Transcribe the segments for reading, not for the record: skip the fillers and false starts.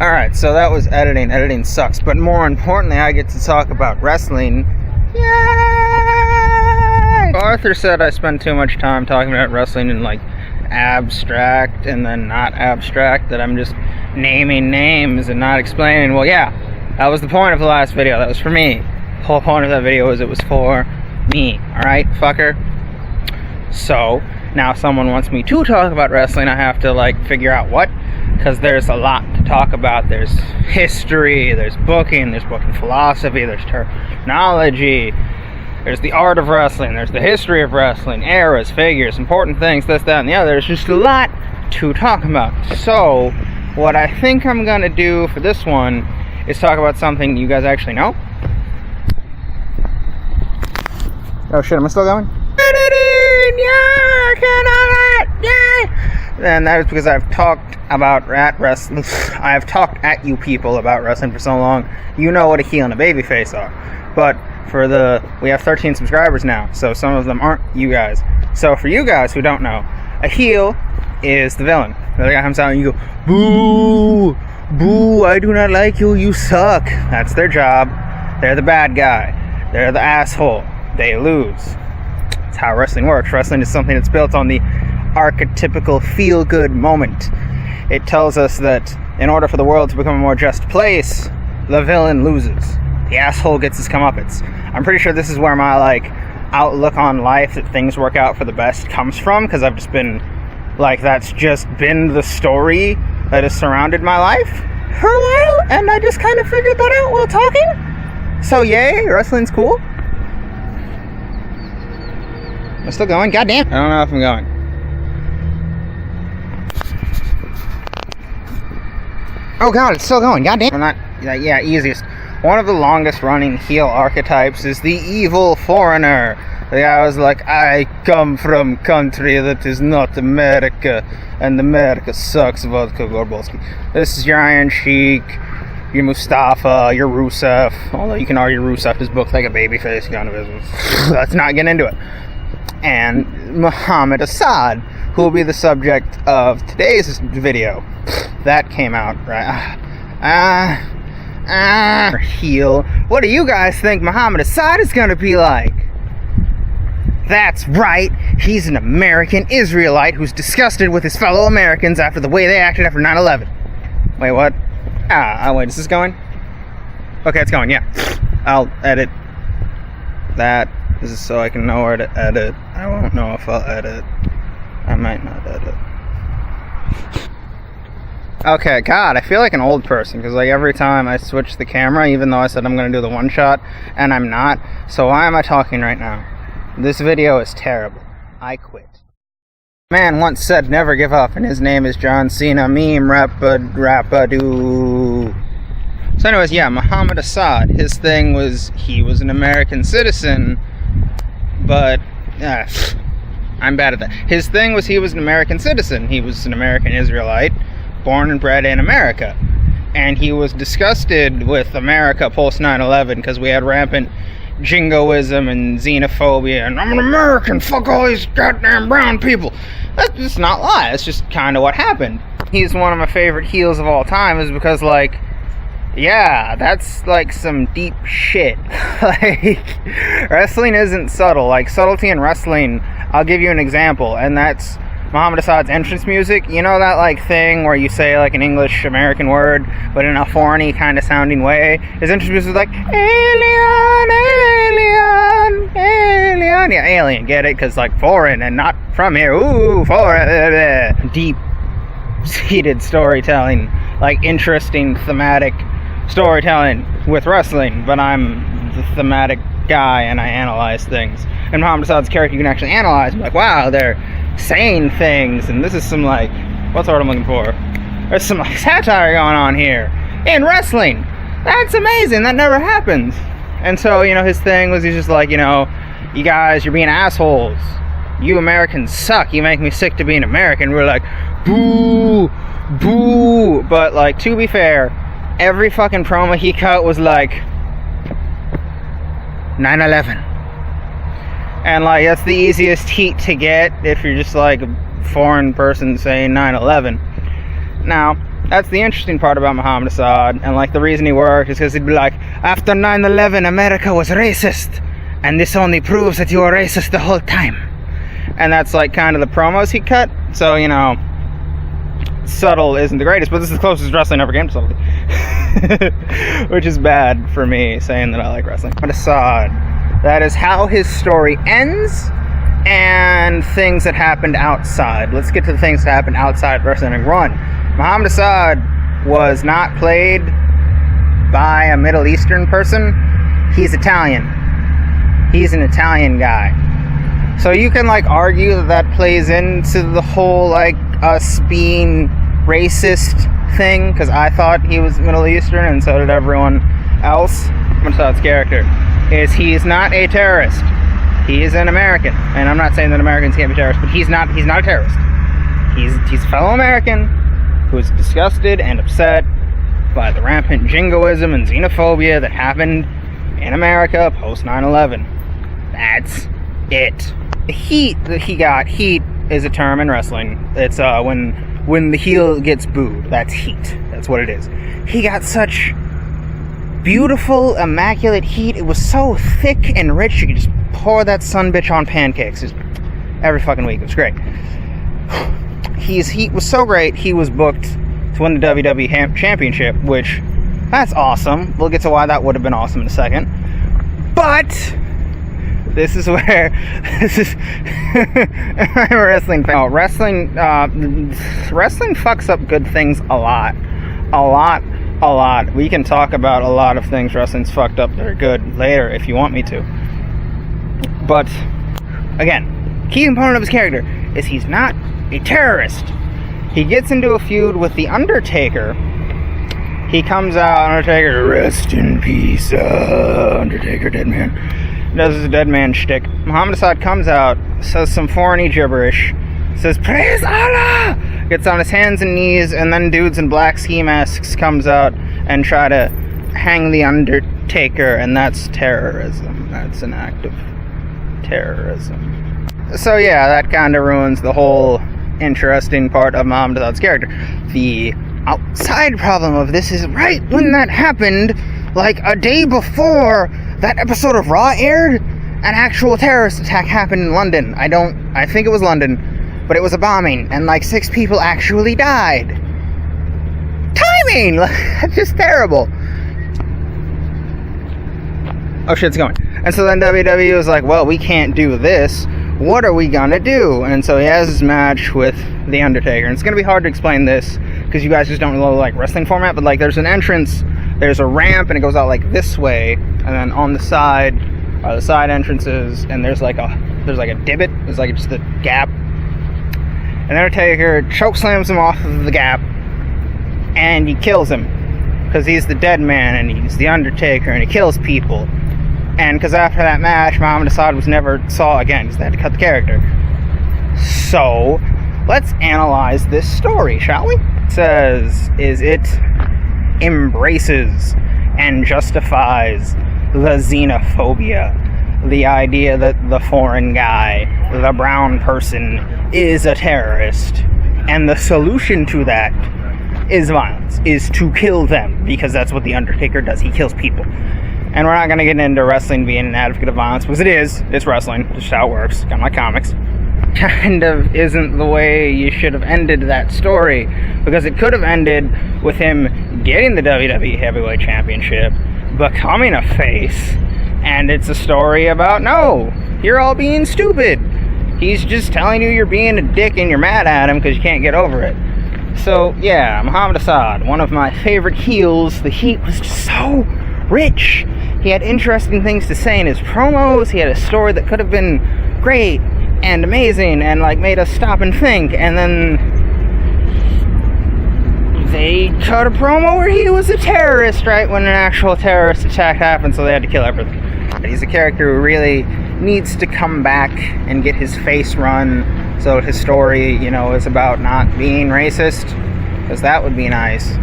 Alright, so that was editing. Editing sucks. But more importantly, I get to talk about wrestling. Yay! Arthur said I spend too much time talking about wrestling in like abstract and then not abstract, that I'm just naming names and not explaining. Well, yeah, that was the point of the last video. That was for me. The whole point of that video was it was for me. Alright, fucker? So, now someone wants me to talk about wrestling, I have to like figure out what, because there's a lot to talk about. There's history, there's booking philosophy, there's terminology, there's the art of wrestling, there's the history of wrestling, eras, figures, important things, this, that, and the other. There's just a lot to talk about. So, what I think I'm gonna do for this one is talk about something you guys actually know. Oh shit, am I still going? And that is because I've talked about wrestling. I've talked at you people about wrestling for so long. You know what a heel and a babyface are. But we have 13 subscribers now, so some of them aren't you guys. So for you guys who don't know, a heel is the villain. The other guy comes out and you go, boo, boo, I do not like you, you suck. That's their job. They're the bad guy. They're the asshole. They lose. That's how wrestling works. Wrestling is something that's built on the archetypical feel-good moment. It tells us that in order for the world to become a more just place, the villain loses. The asshole gets his comeuppance. I'm pretty sure this is where my outlook on life, that things work out for the best, comes from, because I've just been that's just been the story that has surrounded my life for a while, and I just kind of figured that out while talking. So yay, wrestling's cool. I'm still going? Goddamn. I don't know if I'm going. Oh god, it's still going. Goddamn. I'm not. Yeah, easiest. One of the longest running heel archetypes is the evil foreigner. The guy was like, I come from country that is not America, and America sucks, vodka Gorbolski. This is your Iron Sheik, your Mustafa, your Rusev. Although you can argue Rusev is booked like a babyface kind of is. Let's not get into it. And Muhammad Assad, who will be the subject of today's video. That came out, right? Heel. What do you guys think Muhammad Assad is gonna be like? That's right, he's an American Israelite who's disgusted with his fellow Americans after the way they acted after 9/11. Wait, what? Wait, is this going? Okay, it's going, yeah. I'll edit that. This is so I can know where to edit. I won't know if I'll edit. I might not edit. Okay, God, I feel like an old person, because every time I switch the camera, even though I said I'm going to do the one shot, and I'm not, so why am I talking right now? This video is terrible. I quit. Man once said never give up, and his name is John Cena, meme rap-a-doo. So anyways, yeah, Muhammad Assad, his thing was, he was an American citizen, but, I'm bad at that. His thing was he was an American citizen. He was an American Israelite, born and bred in America. And he was disgusted with America post 9/11 because we had rampant jingoism and xenophobia, and I'm an American, fuck all these goddamn brown people. That's just not lie, that's just kind of what happened. He's one of my favorite heels of all time, is because yeah, that's some deep shit. Wrestling isn't subtle. Subtlety in wrestling, I'll give you an example, and that's Muhammad Assad's entrance music. You know that thing where you say an English American word but in a foreigny kind of sounding way? His entrance music is alien, alien, alien. Yeah, alien, get it? Because foreign and not from here. Ooh, foreign. Deep seated storytelling, interesting thematic storytelling with wrestling, but I'm the thematic guy and I analyze things. And Muhammad Assad's character you can actually analyze. I'm wow, they're saying things, and this is some what's the word I'm looking for? There's some satire going on here in wrestling. That's amazing. That never happens. And so, his thing was he's just you guys, you're being assholes. You Americans suck. You make me sick to be an American. We're boo, boo. But to be fair, every fucking promo he cut was 9/11. And that's the easiest heat to get if you're just a foreign person saying 9/11. Now, That's the interesting part about Muhammad Assad, and like the reason he worked is because he'd be like, after 9/11 America was racist, and this only proves that you were racist the whole time. And that's like kind of the promos he cut. So, you know, subtle isn't the greatest, but this is the closest wrestling ever came to subtlety. Which is bad for me saying that I like wrestling. Muhammad Assad, that is how his story ends, and things that happened outside. Let's get to the things that happened outside Wrestling Ring 1. Muhammad Assad was not played by a Middle Eastern person. He's Italian. He's an Italian guy. So you can like argue that that plays into the whole like us being racist thing, because I thought he was Middle Eastern and so did everyone else. Muhammad Assad's character is he's not a terrorist. He is an American, and I'm not saying that Americans can't be terrorists, but he's not a terrorist. He's a fellow American who's disgusted and upset by the rampant jingoism and xenophobia that happened in America post 9/11. That's it. The heat that he got, heat is a term in wrestling. It's when the heel gets booed. That's heat. That's what it is. He got such beautiful, immaculate heat. It was so thick and rich, you could just pour that sumbitch on pancakes just every fucking week. It was great. His heat was so great, he was booked to win the WWE Championship, which, that's awesome. We'll get to why that would have been awesome in a second. But this is where I'm a wrestling fan. Wrestling fucks up good things a lot. We can talk about a lot of things wrestling's fucked up that are good later if you want me to. But again, key component of his character is he's not a terrorist. He gets into a feud with The Undertaker. He comes out, Undertaker, rest in peace, Undertaker, dead man. Does his dead man shtick. Muhammad Assad comes out, says some foreign gibberish, says, praise Allah! Gets on his hands and knees, and then dudes in black ski masks comes out and try to hang The Undertaker, and that's terrorism. That's an act of terrorism. So yeah, that kind of ruins the whole interesting part of Muhammad Assad's character. The outside problem of this is right when that happened, like a day before that episode of Raw aired, an actual terrorist attack happened in London. I think it was London, but it was a bombing, and like 6 people actually died. Timing! That's just terrible. Oh shit, it's going. And so then WWE was like, well, we can't do this. What are we gonna do? And so he has his match with The Undertaker. And it's gonna be hard to explain this, because you guys just don't really like wrestling format, but like there's an entrance, there's a ramp, and it goes out like this way, and then on the side are the side entrances, and there's like a divot, there's like just a gap. And The Undertaker chokeslams him off of the gap, and he kills him, because he's the dead man, and he's The Undertaker, and he kills people. And because after that match, Muhammad Assad was never saw again, because they had to cut the character. So, let's analyze this story, shall we? It says, it embraces and justifies the xenophobia. The idea that the foreign guy, the brown person, is a terrorist. And the solution to that is violence, is to kill them, because that's what The Undertaker does. He kills people. And we're not going to get into wrestling being an advocate of violence, because it's wrestling, just how it works, kind of like comics. Kind of isn't the way you should have ended that story, because it could have ended with him getting the WWE Heavyweight Championship, becoming a face, and it's a story about, no, you're all being stupid. He's just telling you you're being a dick and you're mad at him because you can't get over it. So, yeah, Muhammad Assad, one of my favorite heels. The heat was just so rich. He had interesting things to say in his promos. He had a story that could have been great and amazing and like made us stop and think, and then they cut a promo where he was a terrorist right when an actual terrorist attack happened, so they had to kill everything. He's a character who really needs to come back and get his face run, so his story, you know, is about not being racist, because that would be nice.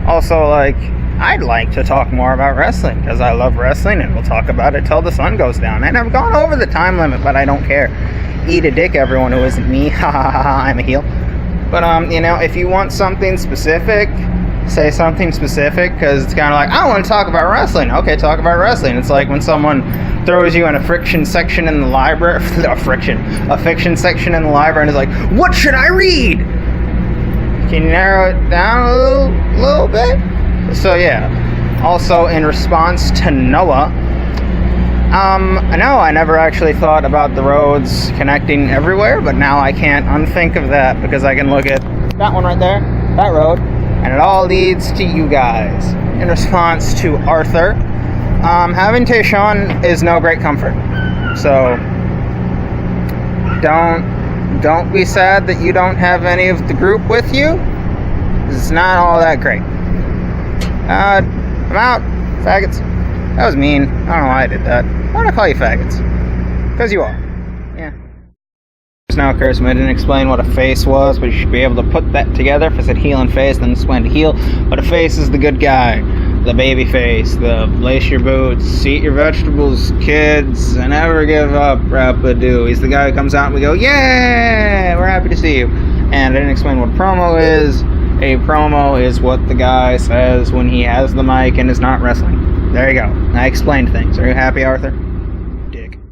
Also, like, I'd like to talk more about wrestling, because I love wrestling, and we'll talk about it till the sun goes down. And I've gone over the time limit, but I don't care. Eat a dick, everyone who isn't me. Ha ha ha ha, I'm a heel. But if you want something specific, say something specific, because it's kind of like, I want to talk about wrestling. Okay, talk about wrestling. It's like when someone throws you in a fiction section in the library, a fiction section in the library, and is like, what should I read? Can you narrow it down a little bit? So yeah. Also, in response to Noah, no, I never actually thought about the roads connecting everywhere, but now I can't unthink of that because I can look at that one right there, that road, and it all leads to you guys. In response to Arthur, having Tayshawn is no great comfort. So don't be sad that you don't have any of the group with you. It's not all that great. I'm out, faggots. That was mean. I don't know why I did that. Why do I call you faggots? Because you are. Yeah. Just now occurs to me I didn't explain what a face was, but you should be able to put that together. If I said heel and face, then explain to heel. But a face is the good guy. The baby face. The lace your boots, eat your vegetables, kids, and never give up, rap-a-doo. He's the guy who comes out and we go, yeah, we're happy to see you. And I didn't explain what a promo is. A promo is what the guy says when he has the mic and is not wrestling. There you go. I explained things. Are you happy, Arthur?